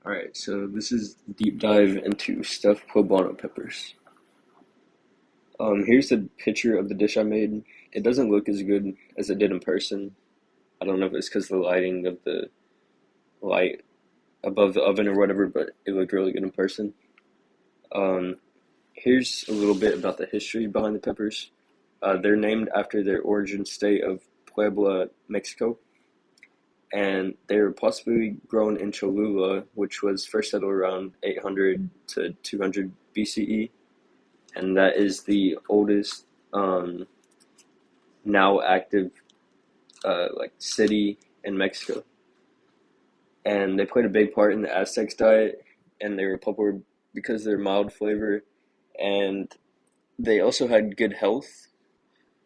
Alright, so this is deep dive into stuffed poblano peppers. Here's the picture of the dish I made. It doesn't look as good as it did in person. I don't know if it's because of the lighting of the light above the oven or whatever, but it looked really good in person. Um, Here's a little bit about the history behind the peppers. They're named after their origin state of Puebla, Mexico, and they were possibly grown in Cholula, which was first settled around 800 to 200 BCE, and that is the oldest now active city in Mexico. And they played a big part in the Aztecs diet, and they were popular because of their mild flavor, and they also had good health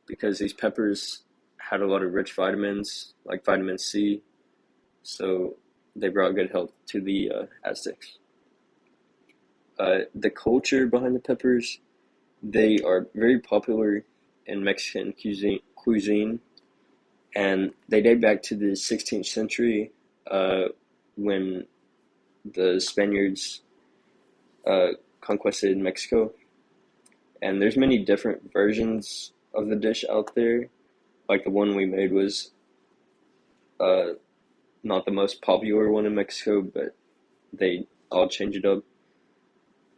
because these peppers had a lot of rich vitamins like vitamin C, so they brought good health to the Aztecs. The culture behind the peppers, they are very popular in Mexican cuisine, and they date back to the 16th century uh, when the Spaniards uh, conquested Mexico. And there's many different versions of the dish out there. Like the one we made was uh, not the most popular one in Mexico, but they all change it up.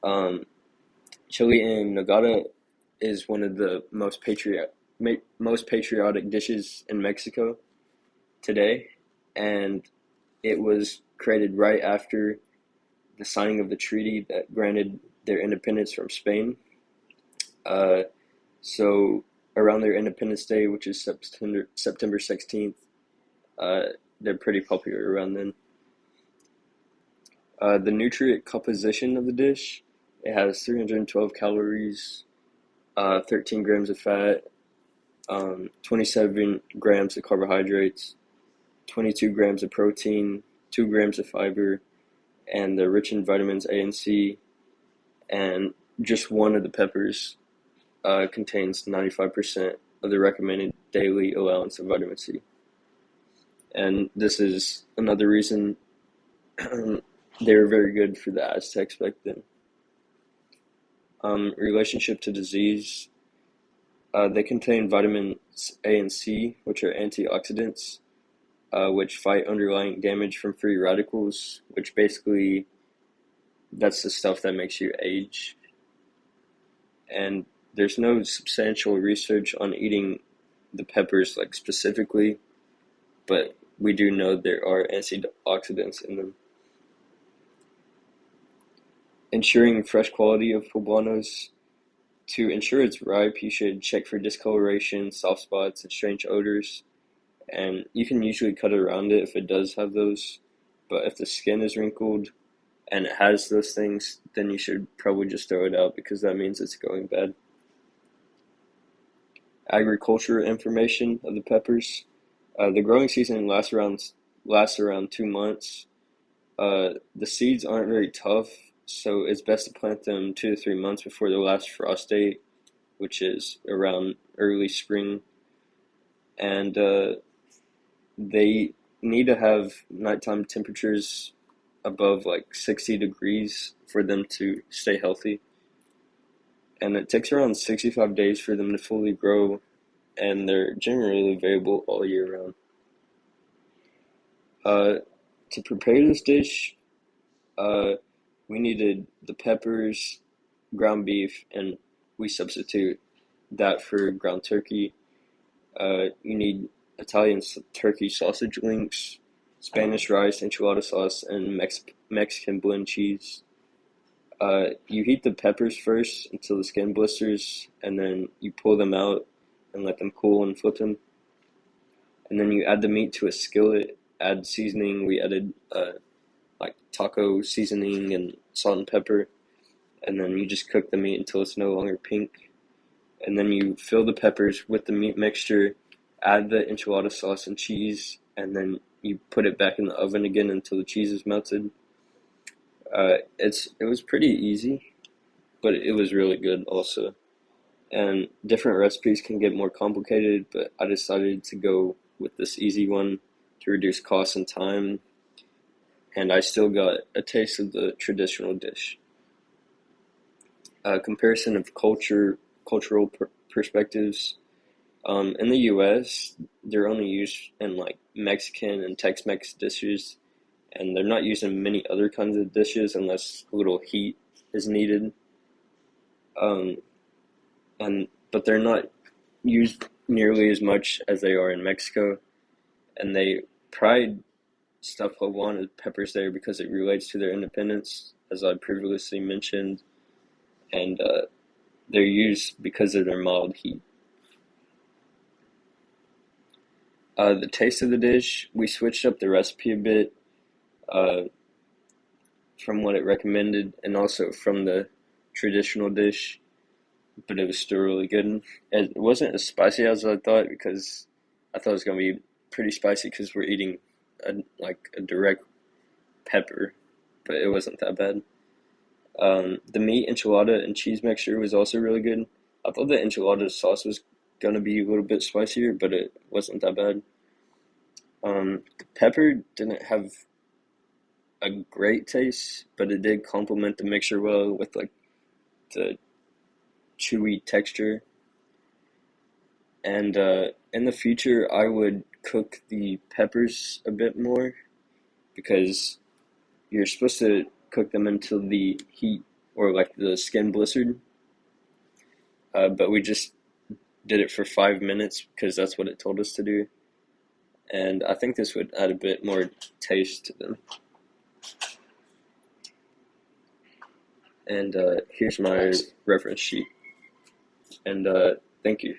Um, Chili en nogada is one of the most patriotic dishes in Mexico today, and it was created right after the signing of the treaty that granted their independence from Spain. Uh, so around their Independence Day, which is September 16th, uh, they're pretty popular around then. The nutrient composition of the dish, it has 312 calories, 13 grams of fat, 27 grams of carbohydrates, 22 grams of protein, 2 grams of fiber, and they're rich in vitamins A and C. And just one of the peppers contains 95% of the recommended daily allowance of vitamin C. And this is another reason they were very good for the Aztecs back then. Relationship to disease, they contain vitamins A and C, which are antioxidants, which fight underlying damage from free radicals, which basically that's the stuff that makes you age. And there's no substantial research on eating the peppers like specifically, but we do know there are antioxidants in them. Ensuring fresh quality of poblanos. To ensure it's ripe, you should check for discoloration, soft spots, and strange odors. And you can usually cut around it if it does have those. But if the skin is wrinkled and it has those things, then you should probably just throw it out because that means it's going bad. Agricultural information of the peppers. The growing season lasts around 2 months. The seeds aren't very tough, so it's best to plant them 2 to 3 months before the last frost date, which is around early spring. And they need to have nighttime temperatures above like 60 degrees for them to stay healthy. And it takes around 65 days for them to fully grow, and they're generally available all year round. Uh, to prepare this dish, uh, we needed the peppers, ground beef, and we substitute that for ground turkey. You need Italian turkey sausage links, Spanish rice, enchilada sauce, and Mexican blend cheese. You heat the peppers first until the skin blisters, and then you pull them out and let them cool and flip them. And then you add the meat to a skillet, add seasoning. We added like taco seasoning and salt and pepper, and then you just cook the meat until it's no longer pink. And then you fill the peppers with the meat mixture, add the enchilada sauce and cheese, and then you put it back in the oven again until the cheese is melted. It was pretty easy, but it was really good also. And different recipes can get more complicated, but I decided to go with this easy one to reduce cost and time. and I still got a taste of the traditional dish. Comparison of cultural perspectives. In the U.S., they're only used in like Mexican and Tex-Mex dishes, and they're not used in many other kinds of dishes unless a little heat is needed. Um, and but they're not used nearly as much as they are in Mexico, and they pride stuff Poblano peppers there because it relates to their independence, as I previously mentioned, and they're used because of their mild heat. The taste of the dish, we switched up the recipe a bit uh, from what it recommended and also from the traditional dish, but it was still really good. And it wasn't as spicy as I thought because I thought it was going to be pretty spicy because we're eating a direct pepper, but it wasn't that bad. The meat enchilada and cheese mixture was also really good. I thought the enchilada sauce was going to be a little bit spicier, but it wasn't that bad. The pepper didn't have a great taste, but it did complement the mixture well with like the chewy texture. And in the future, I would cook the peppers a bit more because you're supposed to cook them until the heat or like the skin blistered. But we just did it for 5 minutes because that's what it told us to do. And I think this would add a bit more taste to them. And here's my reference sheet. And thank you.